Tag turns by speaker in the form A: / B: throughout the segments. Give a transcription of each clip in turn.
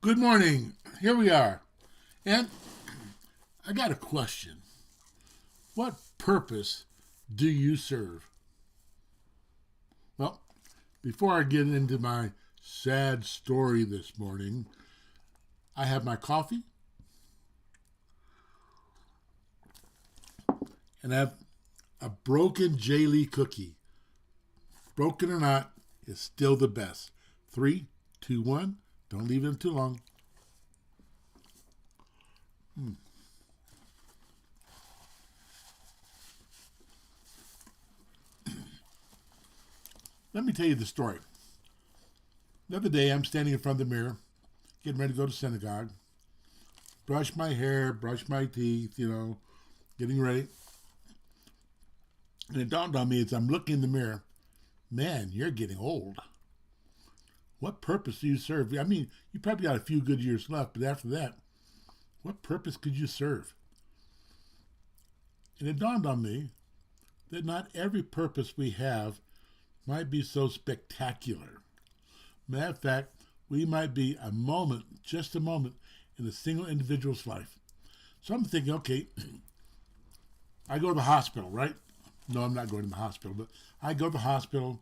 A: Good morning. Here we are. And I got a question. What purpose do you serve? Well, before I get into my sad story this morning, I have my coffee and I have a broken J-Lee cookie. Broken or not, it's still the best. 3, 2, 1. Don't leave it too long. Let me tell you the story. The other day, I'm standing in front of the mirror, getting ready to go to synagogue, brush my hair, brush my teeth, getting ready. And it dawned on me as I'm looking in the mirror, man, you're getting old. What purpose do you serve? I mean, you probably got a few good years left, but after that, what purpose could you serve? And it dawned on me that not every purpose we have might be so spectacular. Matter of fact, we might be a moment, just a moment, in a single individual's life. So I'm thinking, okay, I go to the hospital, right? No, I'm not going to the hospital, but I go to the hospital.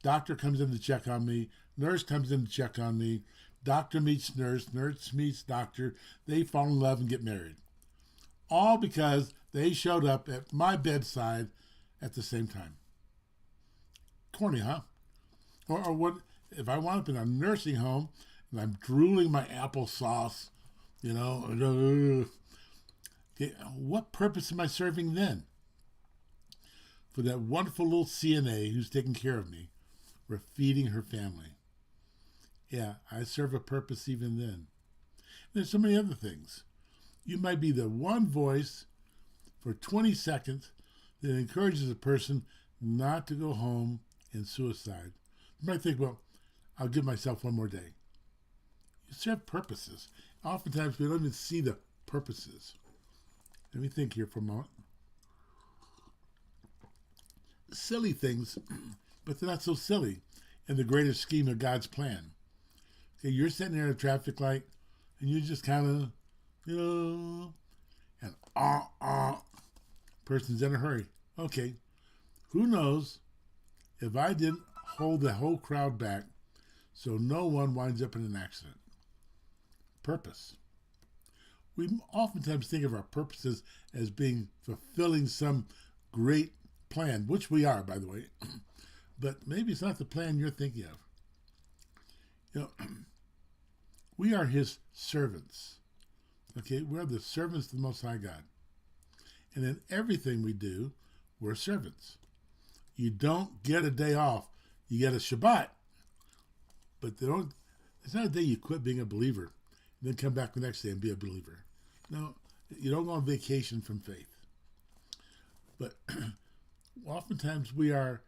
A: Doctor comes in to check on me. Nurse comes in to check on me. Doctor meets nurse. Nurse meets doctor. They fall in love and get married. All because they showed up at my bedside at the same time. Corny, huh? Or what if I wound up in a nursing home and I'm drooling my applesauce, okay, what purpose am I serving then? For that wonderful little CNA who's taking care of me, or feeding her family. Yeah, I serve a purpose even then. There's so many other things. You might be the one voice for 20 seconds that encourages a person not to go home and suicide. You might think, well, I'll give myself one more day. You serve purposes. Oftentimes we don't even see the purposes. Let me think here for a moment. Silly things, but they're not so silly in the greater scheme of God's plan. Okay, you're sitting there at a traffic light and you just kind of, and person's in a hurry. Okay, who knows if I didn't hold the whole crowd back so no one winds up in an accident. Purpose. We oftentimes think of our purposes as being fulfilling some great plan, which we are, by the way, but maybe it's not the plan you're thinking of. We are his servants. Okay, we're the servants of the Most High God. And in everything we do, we're servants. You don't get a day off. You get a Shabbat. But it's not a day you quit being a believer and then come back the next day and be a believer. No, you don't go on vacation from faith. But oftentimes we are,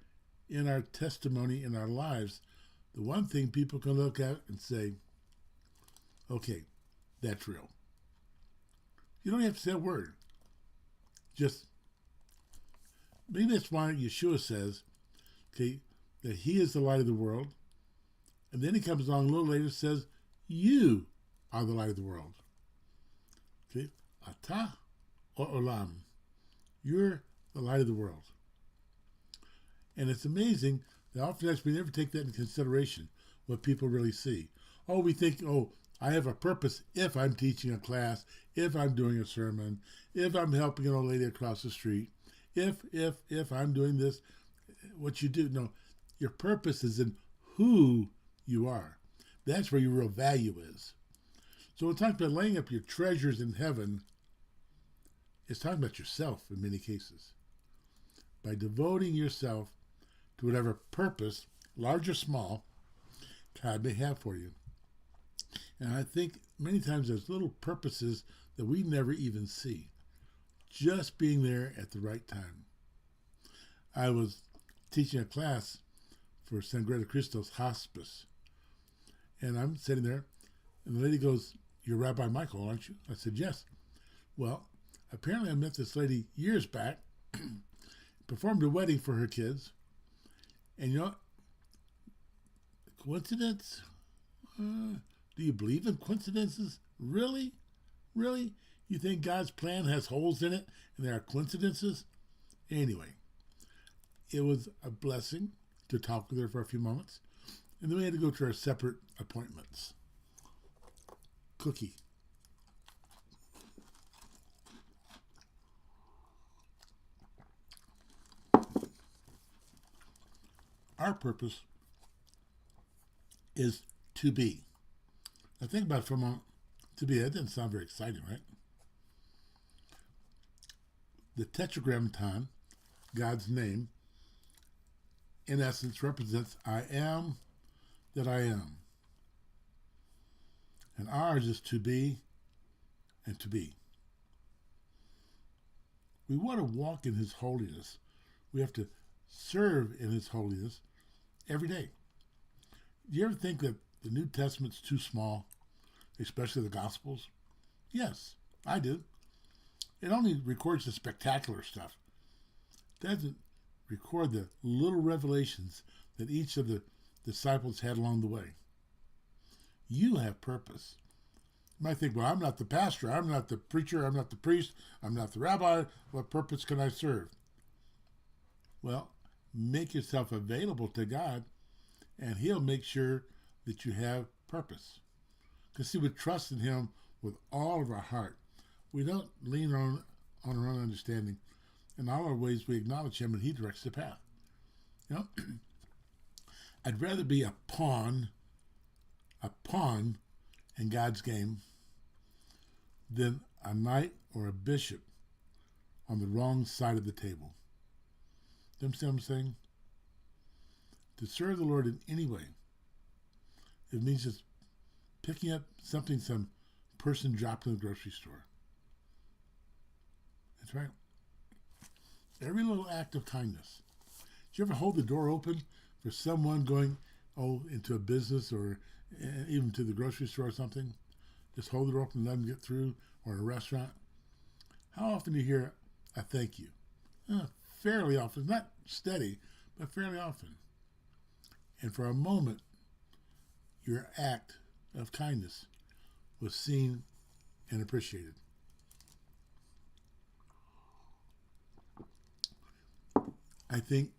A: in our testimony, in our lives, the one thing people can look at and say, okay, that's real. You don't have to say a word. Just, maybe that's why Yeshua says, okay, that he is the light of the world. And then he comes along a little later and says, you are the light of the world. Okay, Ata or Olam. You're the light of the world. And it's amazing that oftentimes we never take that into consideration, what people really see. Oh, we think, I have a purpose if I'm teaching a class, if I'm doing a sermon, if I'm helping an old lady across the street, if I'm doing this, what you do. No, your purpose is in who you are. That's where your real value is. So when talking about laying up your treasures in heaven, it's talking about yourself in many cases. By devoting yourself to whatever purpose, large or small, God may have for you. And I think many times there's little purposes that we never even see. Just being there at the right time. I was teaching a class for San Greta Christos Hospice. And I'm sitting there, and the lady goes, "You're Rabbi Michael, aren't you?" I said, "Yes." Well, apparently I met this lady years back, performed a wedding for her kids, and coincidence? Do you believe in coincidences? Really? Really? You think God's plan has holes in it and there are coincidences? Anyway, it was a blessing to talk with her for a few moments. And then we had to go to our separate appointments. Cookie. Our purpose is to be. Now think about it for a moment. To be, that doesn't sound very exciting, right? The tetragrammaton, God's name, in essence represents I am that I am. And ours is to be and to be. We want to walk in his holiness. We have to serve in his holiness every day. Do you ever think that the New Testament's too small, especially the Gospels? Yes, I do. It only records the spectacular stuff. It doesn't record the little revelations that each of the disciples had along the way. You have purpose. You might think, well, I'm not the pastor, I'm not the preacher, I'm not the priest, I'm not the rabbi. What purpose can I serve? Well, make yourself available to God, and he'll make sure that you have purpose. Because see, we trust in him with all of our heart. We don't lean on our own understanding. In all our ways, we acknowledge him, and he directs the path. You know, I'd rather be a pawn in God's game than a knight or a bishop on the wrong side of the table. Do you understand what I'm saying? To serve the Lord in any way, it means just picking up something some person dropped in the grocery store. That's right. Every little act of kindness. Did you ever hold the door open for someone going into a business or even to the grocery store or something? Just hold the door open and let them get through, or in a restaurant. How often do you hear a thank you? Fairly often. Not steady, but fairly often. And for a moment, your act of kindness was seen and appreciated. I think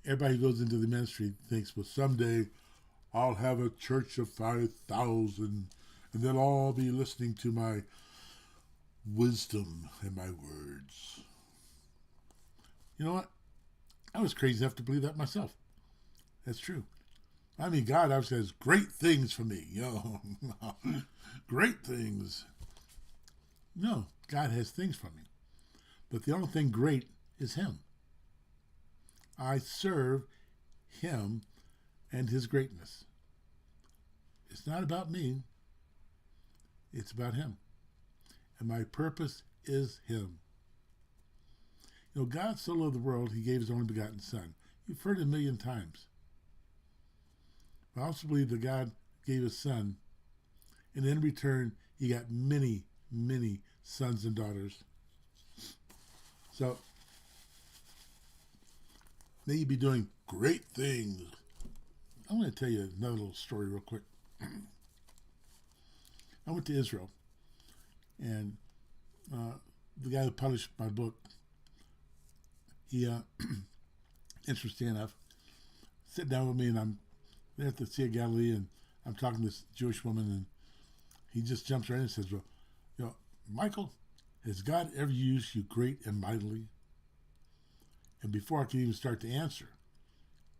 A: everybody who goes into the ministry thinks, well, someday I'll have a church of 5,000 and they'll all be listening to my wisdom and my words. You know what? I was crazy enough to believe that myself. That's true. I mean, God obviously has great things for me. Great things. No, God has things for me. But the only thing great is him. I serve him and his greatness. It's not about me. It's about him. And my purpose is him. You know, God so loved the world, he gave his only begotten son. You've heard it a million times. I also believe that God gave his son, and in return, he got many, many sons and daughters. So, may you be doing great things. I want to tell you another little story real quick. I went to Israel, and the guy who published my book, he, interesting enough, sat down with me, and I'm there at the Sea of Galilee, and I'm talking to this Jewish woman, and he just jumps right in and says, well, Michael, has God ever used you great and mightily? And before I could even start to answer,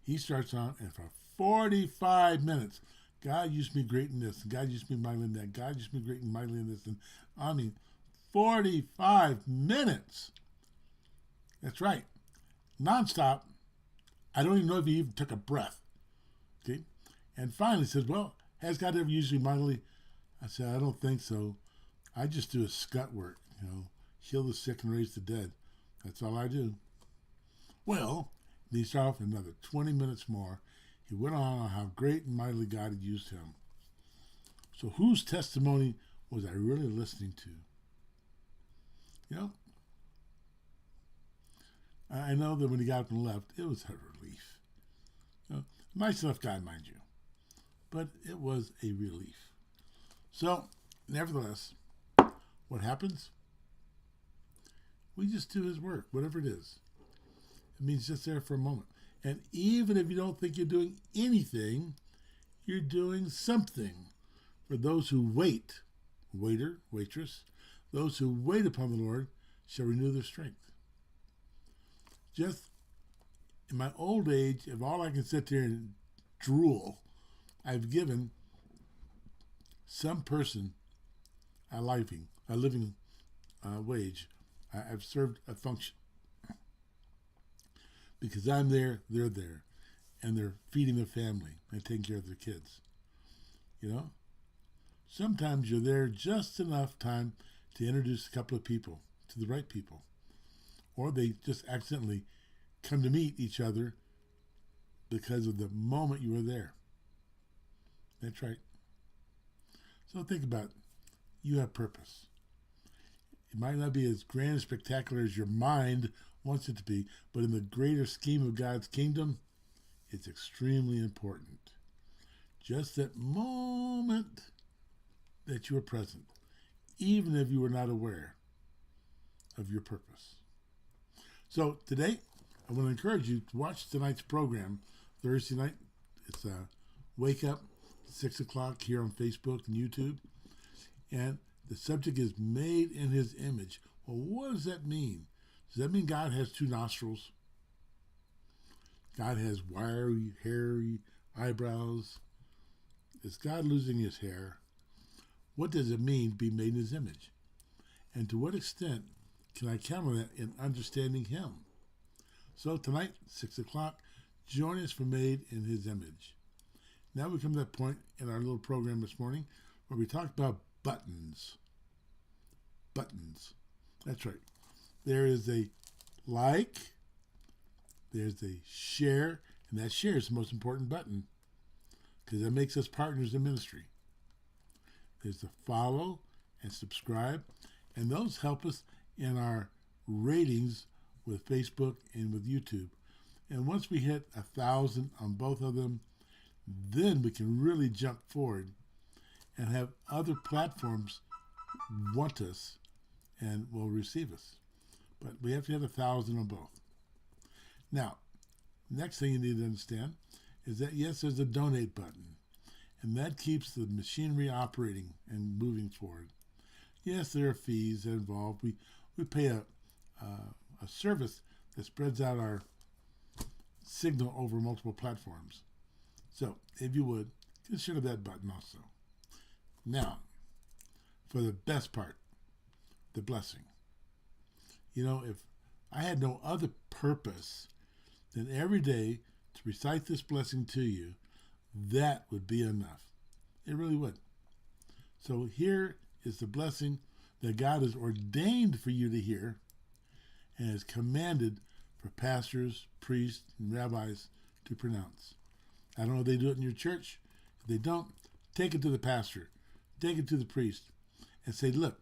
A: he starts on, and for 45 minutes, God used me great in this, and God used me mightily in that, God used me great and mightily in this, and 45 minutes. That's right. Nonstop. I don't even know if he even took a breath. Okay? And finally says, well, has God ever used you mightily? I said, I don't think so. I just do a scut work, heal the sick and raise the dead. That's all I do. Well, he started off another 20 minutes more. He went on how great and mightily God had used him. So whose testimony was I really listening to? I know that when he got up and left, it was a relief. Nice enough guy, mind you. but it was a relief. So, nevertheless, what happens? We just do his work, whatever it is. It means just there for a moment. And even if you don't think you're doing anything, you're doing something. For those who wait, waiter, waitress, those who wait upon the Lord shall renew their strength. Just in my old age, if all I can sit there and drool, I've given some person a living wage. I've served a function. Because I'm there, they're there. And they're feeding their family and taking care of their kids. You know? Sometimes you're there just enough time to introduce a couple of people to the right people. Or they just accidentally come to meet each other because of the moment you were there. That's right. So think about it. You have purpose. It might not be as grand and spectacular as your mind wants it to be, but in the greater scheme of God's kingdom, it's extremely important. Just that moment that you are present, even if you were not aware of your purpose. So today, I want to encourage you to watch tonight's program, Thursday night. It's Wake Up, 6 o'clock here on Facebook and YouTube. And the subject is made in his image. Well, what does that mean? Does that mean God has two nostrils? God has wiry, hairy eyebrows? Is God losing his hair? What does it mean to be made in his image? And to what extent can I count on that in understanding him? So tonight, 6 o'clock, join us for Made in his image. Now we come to that point in our little program this morning where we talk about buttons. Buttons. That's right. There is a like, there's a share, and that share is the most important button because it makes us partners in ministry. There's the follow and subscribe, and those help us in our ratings with Facebook and with YouTube. And once we hit 1,000 on both of them, then we can really jump forward and have other platforms want us and will receive us. But we have to hit 1,000 on both. Now, next thing you need to understand is that, yes, there's a donate button, and that keeps the machinery operating and moving forward. Yes, there are fees involved. We pay a service that spreads out our signal over multiple platforms. So, if you would, consider that button also. Now, for the best part, the blessing. You know, if I had no other purpose than every day to recite this blessing to you, that would be enough. It really would. So here is the blessing that God has ordained for you to hear and has commanded for pastors, priests, and rabbis to pronounce. I don't know if they do it in your church. If they don't, take it to the pastor, take it to the priest, and say, look,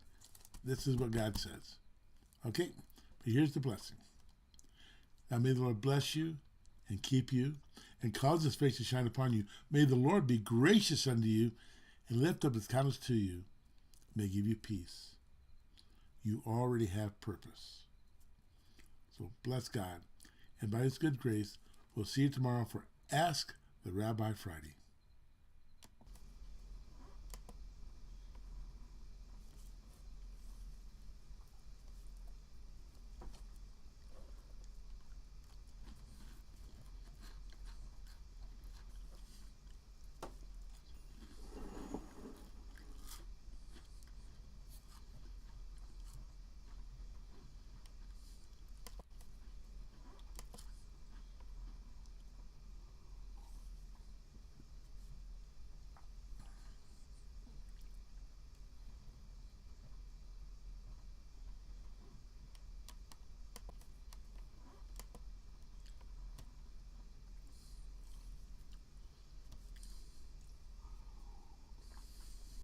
A: this is what God says. Okay? But here's the blessing. Now may the Lord bless you and keep you and cause his face to shine upon you. May the Lord be gracious unto you and lift up his countenance to you. May give you peace. You already have purpose. So bless God. And by his good grace, we'll see you tomorrow for Ask the Rabbi Friday.